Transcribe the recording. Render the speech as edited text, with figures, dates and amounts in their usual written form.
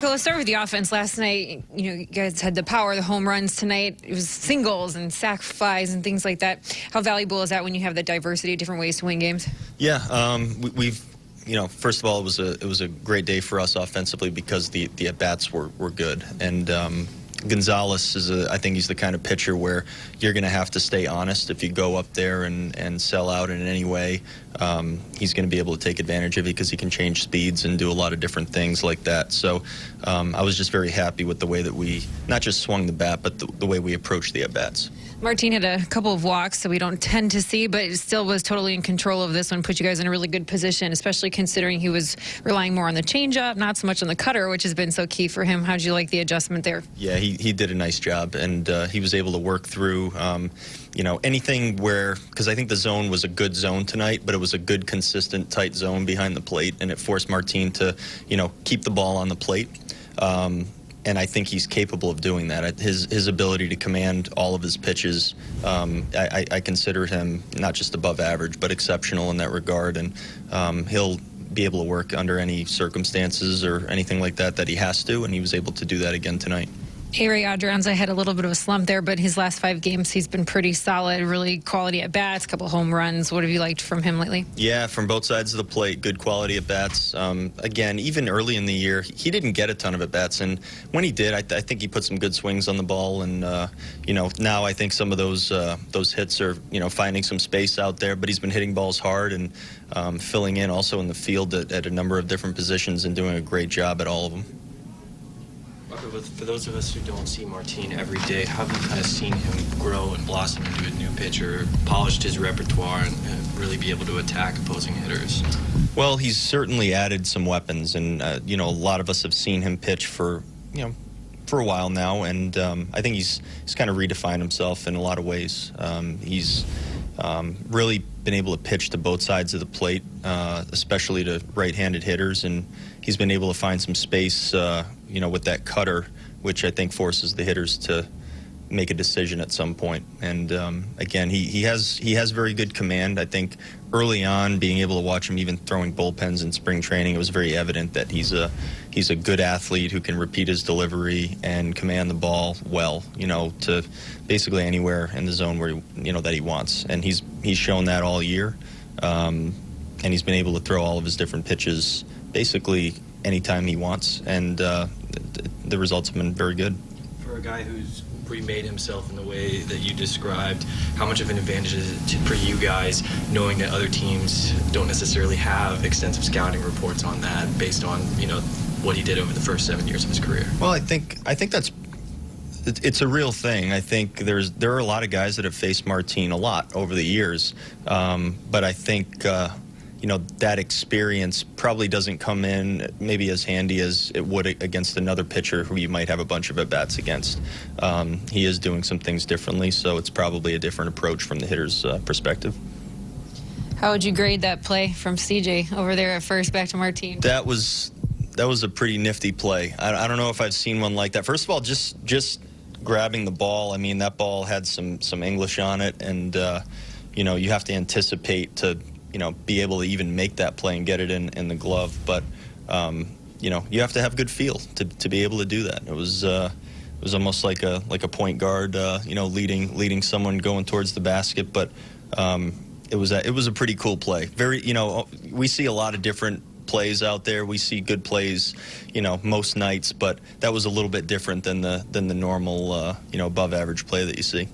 Rocco, let's start with the offense. Last night, you guys had the power, the home runs. Tonight, it was singles and sac flies and things like that. How valuable is that when you have the diversity of different ways to win games? Yeah, we've, first of all, it was a great day for us offensively because the at-bats were good. And Gonzalez I think he's the kind of pitcher where you're going to have to stay honest. If you go up there and sell out in any way, he's going to be able to take advantage of it because he can change speeds and do a lot of different things like that. So I was just very happy with the way that we not just swung the bat, but the way we approached the at-bats. Martin had a couple of walks that we don't tend to see, but still was totally in control of this one, put you guys in a really good position, especially considering he was relying more on the changeup, not so much on the cutter, which has been so key for him. How did you like the adjustment there? Yeah, he did a nice job, and he was able to work through, anything where, because I think the zone was a good zone tonight, but it was a good, consistent, tight zone behind the plate, and it forced Martin to, keep the ball on the plate. And I think he's capable of doing that. His ability to command all of his pitches, I consider him not just above average, but exceptional in that regard. And he'll be able to work under any circumstances or anything like that he has to, and he was able to do that again tonight. A-Ray Adrianza had a little bit of a slump there, but his last 5 games, he's been pretty solid, really quality at bats, a couple home runs. What have you liked from him lately? Yeah, from both sides of the plate, good quality at bats. Again, even early in the year, he didn't get a ton of at bats, and when he did, I think he put some good swings on the ball. And now I think some of those hits are finding some space out there. But he's been hitting balls hard and filling in also in the field at a number of different positions and doing a great job at all of them. For those of us who don't see Martin every day, how have you kind of seen him grow and blossom into a new pitcher, polished his repertoire, and really be able to attack opposing hitters? Well, he's certainly added some weapons, and a lot of us have seen him pitch for a while now, and I think he's kind of redefined himself in a lot of ways. He's really been able to pitch to both sides of the plate, especially to right-handed hitters, and he's been able to find some space, with that cutter, which I think forces the hitters to make a decision at some point. And again, he has very good command. I think early on, being able to watch him even throwing bullpens in spring training, it was very evident that he's a good athlete who can repeat his delivery and command the ball well, to basically anywhere in the zone where that he wants. And he's shown that all year, and he's been able to throw all of his different pitches basically anytime he wants, and the results have been very good. For a guy who's remade himself in the way that you described, how much of an advantage is it for you guys knowing that other teams don't necessarily have extensive scouting reports on that based on what he did over the first 7 years of his career? Well, I think it's a real thing. I think there are a lot of guys that have faced Martin a lot over the years, but I think that experience probably doesn't come in maybe as handy as it would against another pitcher who you might have a bunch of at-bats against. He is doing some things differently, so it's probably a different approach from the hitter's perspective. How would you grade that play from CJ over there at first back to Martin? That was a pretty nifty play. I don't know if I've seen one like that. First of all, just grabbing the ball, I mean, that ball had some English on it, and you have to anticipate to be able to even make that play and get it in the glove. But, you have to have good feel to be able to do that. It was almost like a point guard, leading someone going towards the basket. But it was a pretty cool play. Very, we see a lot of different plays out there. We see good plays, most nights. But that was a little bit different than the normal, above average play that you see.